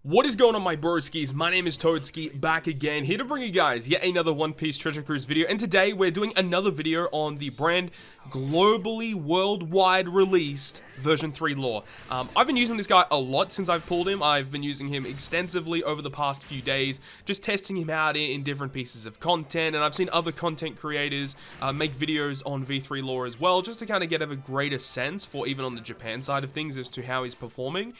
What is going on, my broskiis? My name is Toadskii, back again, here to bring you guys yet another One Piece Treasure Cruise video, and today we're doing another video on the brand globally, worldwide released version 3 lore. I've been using this guy a lot since I've pulled him. I've been using him extensively over the past few days, just testing him out in different pieces of content, and I've seen other content creators make videos on V3 lore as well, just to kind of get a greater sense for even on the Japan side of things as to how he's performing.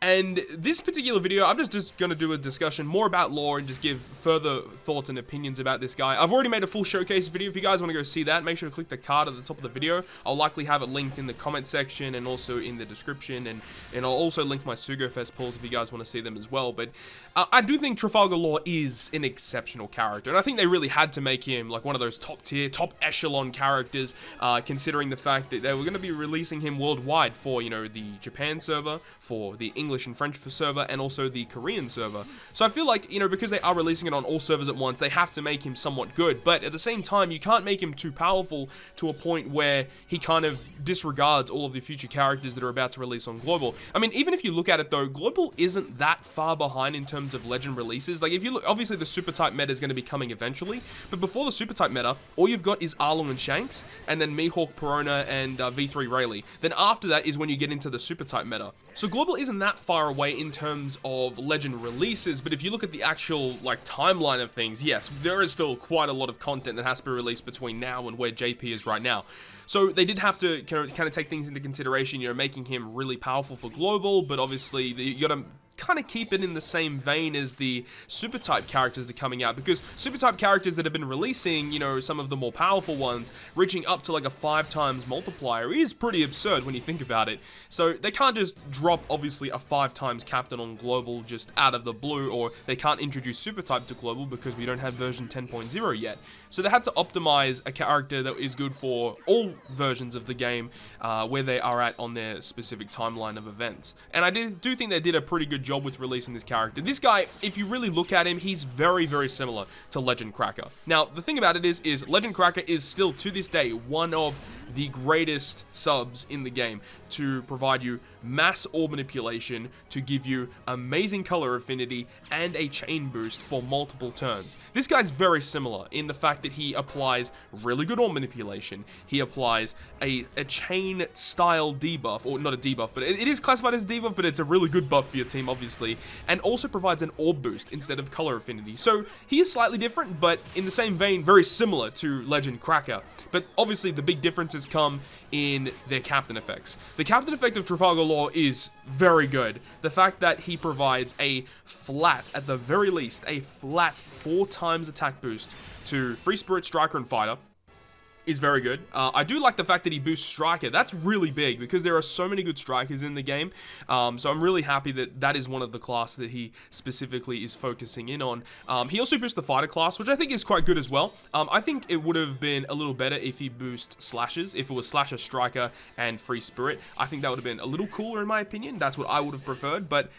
And this particular video, I'm just going to do a discussion more about lore and just give further thoughts and opinions about this guy. I've already made a full showcase video. If you guys want to go see that, make sure to click the card at the top of the video. I'll likely have it linked in the comment section and also in the description. And I'll also link my Sugo Fest pulls if you guys want to see them as well. But I do think Trafalgar Law is an exceptional character. And I think they really had to make him like one of those top tier, top echelon characters, considering the fact that they were going to be releasing him worldwide for, you know, the Japan server, for the English and French server, and also the Korean server. So I feel like, you know, because they are releasing it on all servers at once, they have to make him somewhat good, but at the same time, you can't make him too powerful to a point where he kind of disregards all of the future characters that are about to release on Global. I mean, even if you look at it though, Global isn't that far behind in terms of Legend releases. Like, if you look, obviously the Super Type meta is going to be coming eventually, but before the Super Type meta, all you've got is Arlong and Shanks, and then Mihawk, Perona, and V3 Rayleigh. Then after that is when you get into the Super Type meta. So Global isn't that far away in terms of Legend releases, but if you look at the actual like timeline of things, yes, there is still quite a lot of content that has to be released between now and where JP is right now. So they did have to kind of take things into consideration, you know, making him really powerful for Global, but obviously you got to kind of keep it in the same vein as the super type characters that are coming out, because super type characters that have been releasing, you know, some of the more powerful ones, reaching up to like a 5 times multiplier is pretty absurd when you think about it. So they can't just drop obviously a 5 times captain on Global just out of the blue, or they can't introduce super type to Global because we don't have version 10.0 yet. So they had to optimize a character that is good for all versions of the game, where they are at on their specific timeline of events. And I do think they did a pretty good job with releasing this character. This guy, if you really look at him, he's very, very similar to Legend Cracker. Now, the thing about it is Legend Cracker is still, to this day, one of the greatest subs in the game to provide you mass orb manipulation, to give you amazing color affinity, and a chain boost for multiple turns. This guy's very similar in the fact that he applies really good orb manipulation. He applies a chain style debuff, or not a debuff, but it is classified as a debuff, but it's a really good buff for your team, obviously, and also provides an orb boost instead of color affinity. So he is slightly different, but in the same vein, very similar to Legend Cracker. But obviously the big differences come in their captain effects. The captain effect of Trafalgar Law is very good. The fact that he provides a flat, at the very least, a flat 4 times attack boost to Free Spirit, Striker, and Fighter is very good. I do like the fact that he boosts Striker. That's really big because there are so many good strikers in the game. So I'm really happy that that is one of the classes that he specifically is focusing in on. He also boosts the Fighter class, which I think is quite good as well. I think it would have been a little better if he boosted Slashes. If it was Slasher, Striker, and Free Spirit, I think that would have been a little cooler in my opinion. That's what I would have preferred, but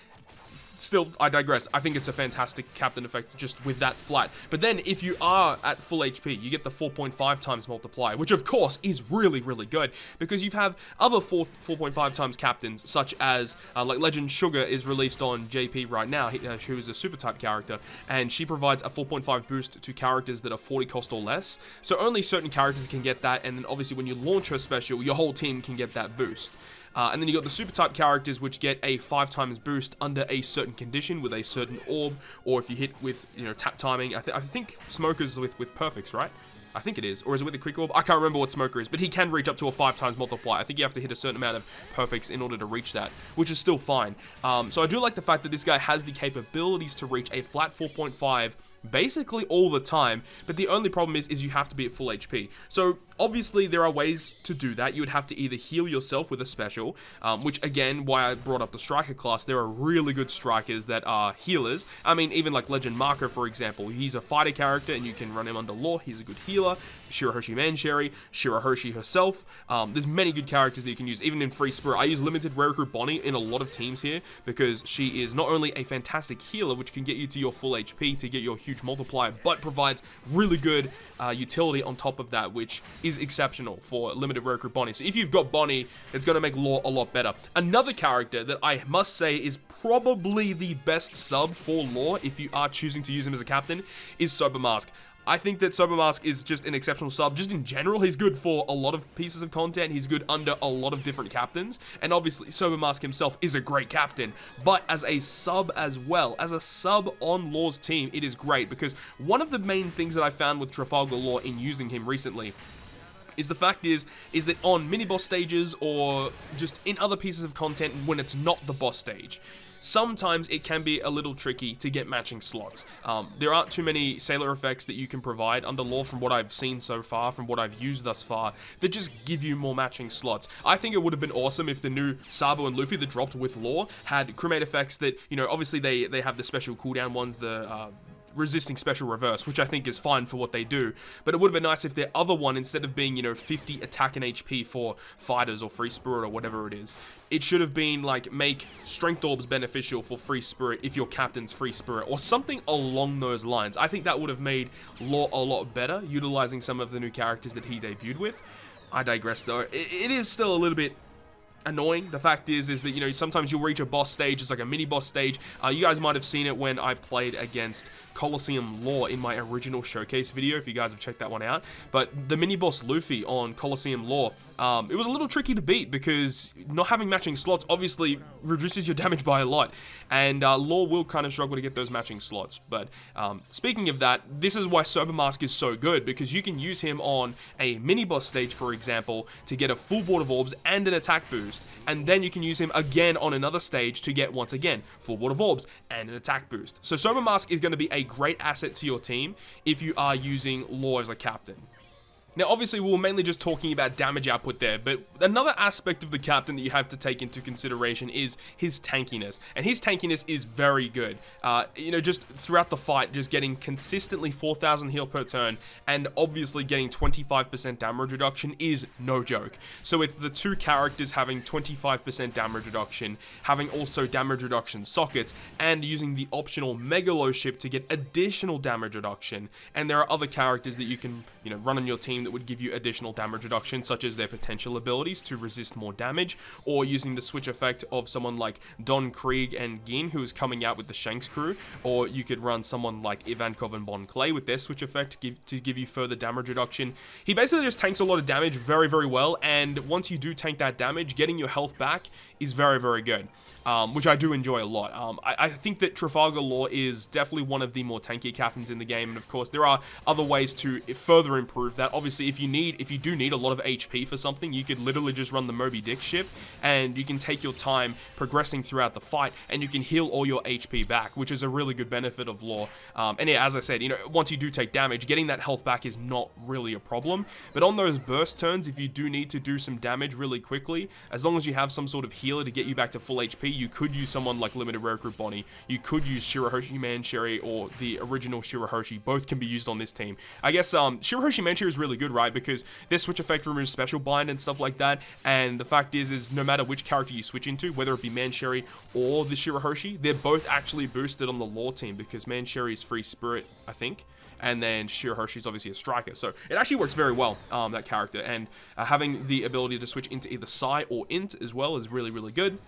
still, I digress. I think it's a fantastic captain effect just with that flat. But then if you are at full HP, you get the 4.5 times multiplier, which of course is really, really good because you have other 4.5 times captains, such as like Legend Sugar is released on JP right now, who is a super type character, and she provides a 4.5 boost to characters that are 40 cost or less. So only certain characters can get that, and then obviously when you launch her special, your whole team can get that boost. And then you got the super type characters, which get a 5 times boost under a certain condition with a certain orb, or if you hit with, you know, tap timing. I think Smoker's with perfects, right? I think it is. Or is it with the quick orb? I can't remember what Smoker is, but he can reach up to a 5 times multiplier. I think you have to hit a certain amount of perfects in order to reach that, which is still fine. So I do like the fact that this guy has the capabilities to reach a flat 4.5 basically all the time, but the only problem is you have to be at full HP. So obviously there are ways to do that. You would have to either heal yourself with a special, which again, why I brought up the Striker class, there are really good strikers that are healers. I mean, even like Legend Marker, for example, he's a fighter character and you can run him under Law, he's a good healer. Shirahoshi Mancherry, Shirahoshi herself. There's many good characters that you can use, even in Free Spirit. I use limited Rare Recruit Bonnie in a lot of teams here because she is not only a fantastic healer, which can get you to your full HP to get your huge multiplier, but provides really good utility on top of that, which is exceptional for limited Rare Recruit Bonnie. So if you've got Bonnie, it's going to make lore a lot better. Another character that I must say is probably the best sub for lore, if you are choosing to use him as a captain, is Sober Mask. I think that Sober Mask is just an exceptional sub. Just in general, he's good for a lot of pieces of content. He's good under a lot of different captains. And obviously, Sober Mask himself is a great captain. But as a sub as well, as a sub on Lore's team, it is great. Because one of the main things that I found with Trafalgar Lore in using him recently is the fact is that on mini-boss stages or just in other pieces of content when it's not the boss stage, sometimes it can be a little tricky to get matching slots. There aren't too many sailor effects that you can provide under lore from what I've seen so far, from what I've used thus far, that just give you more matching slots. I think it would have been awesome if the new Sabo and Luffy that dropped with lore had crewmate effects that, you know, obviously they have the special cooldown ones, the resisting special reverse, which I think is fine for what they do, but it would have been nice if their other one, instead of being, you know, 50 attack and HP for fighters or Free Spirit or whatever it is, it should have been like make strength orbs beneficial for Free Spirit if your captain's Free Spirit or something along those lines. I think that would have made lore a lot better, utilizing some of the new characters that he debuted with. I digress though. It is still a little bit annoying. The fact is that, you know, sometimes you'll reach a boss stage, it's like a mini boss stage. You guys might have seen it when I played against Colosseum Lore in my original showcase video, if you guys have checked that one out. But the mini boss Luffy on Colosseum Lore, it was a little tricky to beat because not having matching slots obviously reduces your damage by a lot, and Lore will kind of struggle to get those matching slots. But speaking of that, this is why Sober Mask is so good, because you can use him on a mini boss stage, for example, to get a full board of orbs and an attack boost, and then you can use him again on another stage to get, once again, full board of orbs and an attack boost. So Sober Mask is going to be a great asset to your team if you are using Lore as a captain. Now, obviously, we were mainly just talking about damage output there, but another aspect of the captain that you have to take into consideration is his tankiness, and his tankiness is very good. You know, just throughout the fight, just getting consistently 4,000 heal per turn, and obviously getting 25% damage reduction is no joke. So with the two characters having 25% damage reduction, having also damage reduction sockets, and using the optional Megalo ship to get additional damage reduction, and there are other characters that you can, you know, run on your team that would give you additional damage reduction, such as their potential abilities to resist more damage, or using the switch effect of someone like Don Krieg and Gin, who is coming out with the Shanks crew, or you could run someone like Ivankov and Bon Clay with their switch effect to give you further damage reduction. He basically just tanks a lot of damage very, very well, and once you do tank that damage, getting your health back is very, very good, which I do enjoy a lot. I think that Trafalgar Lore is definitely one of the more tanky captains in the game, and of course there are other ways to further improve that. Obviously, if you do need a lot of HP for something, you could literally just run the Moby Dick ship, and you can take your time progressing throughout the fight, and you can heal all your HP back, which is a really good benefit of Lore. And yeah, as I said, you know, once you do take damage, getting that health back is not really a problem. But on those burst turns, if you do need to do some damage really quickly, as long as you have some sort of healer to get you back to full HP, you could use someone like Limited Rare Recruit Bonnie. You could use Shirahoshi Mancherry or the original Shirahoshi. Both can be used on this team. I guess Shirahoshi Mancherry is really good, right? Because their switch effect removes special bind and stuff like that, and the fact is no matter which character you switch into, whether it be Mancherry or the Shirahoshi, they're both actually boosted on the Lore team, because Mancherry is Free Spirit, I think, and then Shirahoshi is obviously a striker, so it actually works very well, that character, and having the ability to switch into either Psi or Int as well is really, really good.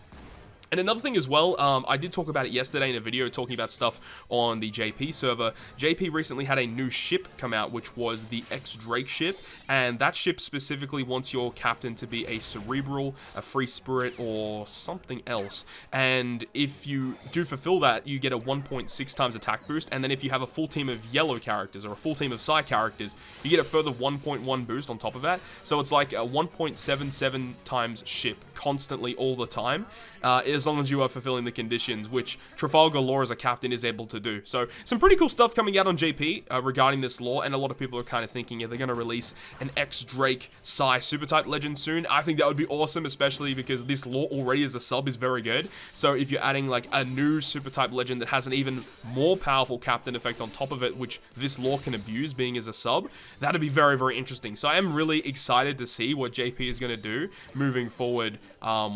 And another thing as well, I did talk about it yesterday in a video talking about stuff on the JP server. JP recently had a new ship come out, which was the X-Drake ship, and that ship specifically wants your captain to be a Cerebral, a Free Spirit, or something else. And if you do fulfill that, you get a 1.6 times attack boost, and then if you have a full team of yellow characters or a full team of Psi characters, you get a further 1.1 boost on top of that. So it's like a 1.77 times ship constantly all the time, as long as you are fulfilling the conditions, which Trafalgar Law as a captain is able to do. So some pretty cool stuff coming out on JP regarding this lore, and a lot of people are kind of thinking, yeah, they're going to release an X-Drake Psy super type legend soon. I think that would be awesome, especially because this lore already as a sub is very good. So if you're adding like a new super type legend that has an even more powerful captain effect on top of it, which this lore can abuse being as a sub, that'd be very, very interesting. So I am really excited to see what JP is going to do moving forward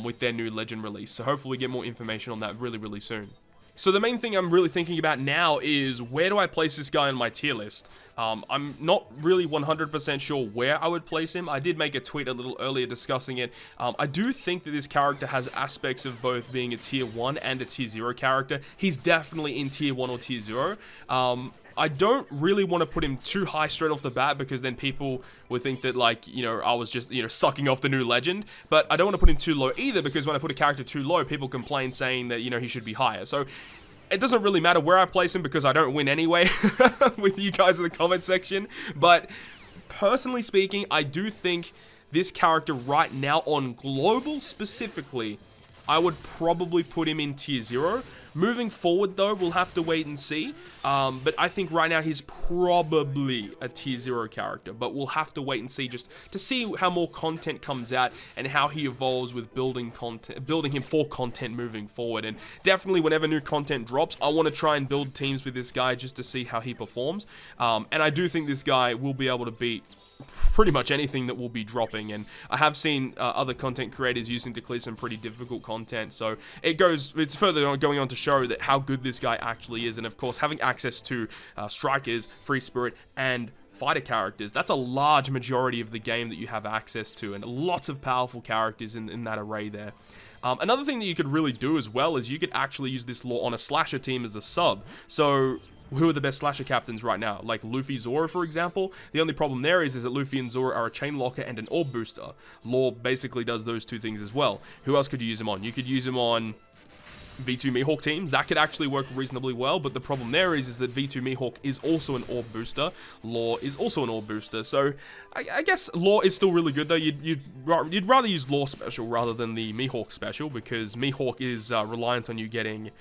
with their new legend release. So hopefully we get more information on that really, really soon. So the main thing I'm really thinking about now is, where do I place this guy on my tier list? I'm not really 100% sure where I would place him. I did make a tweet a little earlier discussing it. I do think that this character has aspects of both being a tier 1 and a tier 0 character. He's definitely in tier 1 or tier 0. I don't really want to put him too high straight off the bat, because then people would think that, like, you know, I was just, you know, sucking off the new legend. But I don't want to put him too low either, because when I put a character too low, people complain saying that, you know, he should be higher. So it doesn't really matter where I place him, because I don't win anyway with you guys in the comment section. But personally speaking, I do think this character right now on global specifically, I would probably put him in tier 0. Moving forward though, we'll have to wait and see. But I think right now he's probably a tier 0 character, but we'll have to wait and see, just to see how more content comes out and how he evolves with building him for content moving forward. And definitely whenever new content drops, I want to try and build teams with this guy just to see how he performs. And I do think this guy will be able to beat pretty much anything that will be dropping, and I have seen other content creators using to clear some pretty difficult content. So it's further going on to show that how good this guy actually is. And of course, having access to strikers, free spirit, and fighter characters, that's a large majority of the game that you have access to, and lots of powerful characters in that array there. Another thing that you could really do as well is you could actually use this lore on a slasher team as a sub. So who are the best slasher captains right now? Like Luffy, Zoro, for example. The only problem there is that Luffy and Zoro are a chain locker and an orb booster. Lore basically does those two things as well. Who else could you use him on? You could use him on V2 Mihawk teams. That could actually work reasonably well, but the problem there is that V2 Mihawk is also an orb booster. Lore is also an orb booster. So I guess Lore is still really good though. You'd rather use Lore special rather than the Mihawk special, because Mihawk is reliant on you getting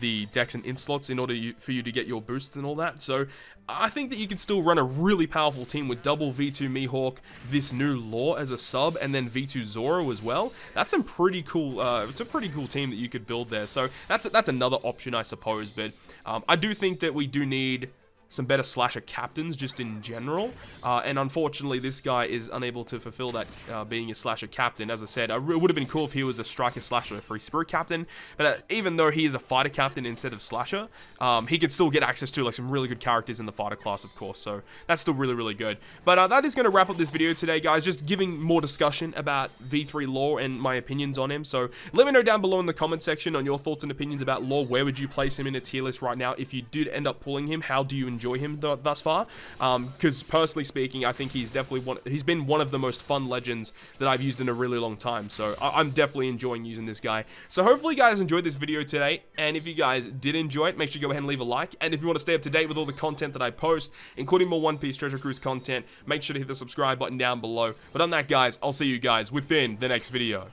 the Dex and Int slots in order for you to get your boosts and all that. So I think that you can still run a really powerful team with double V2 Mihawk, this new lore as a sub, and then V2 Zoro as well. That's some pretty cool, it's a pretty cool team that you could build there. So that's another option, I suppose. But I do think that we do need some better slasher captains just in general, and unfortunately this guy is unable to fulfill that being a slasher captain. As I said, it would have been cool if he was a striker slasher free spirit captain, but even though he is a fighter captain instead of slasher, he could still get access to like some really good characters in the fighter class, of course, so that's still really, really good. But that is going to wrap up this video today, guys, just giving more discussion about V3 lore and my opinions on him. So let me know down below in the comment section on your thoughts and opinions about lore. Where would you place him in a tier list right now? If you did end up pulling him, how do you enjoy him thus far? Because personally speaking, I think he's definitely he's been one of the most fun legends that I've used in a really long time. So I'm definitely enjoying using this guy. So hopefully you guys enjoyed this video today, and if you guys did enjoy it, make sure you go ahead and leave a like. And if you want to stay up to date with all the content that I post, including more One Piece Treasure Cruise content, make sure to hit the subscribe button down below. But on that, guys, I'll see you guys within the next video.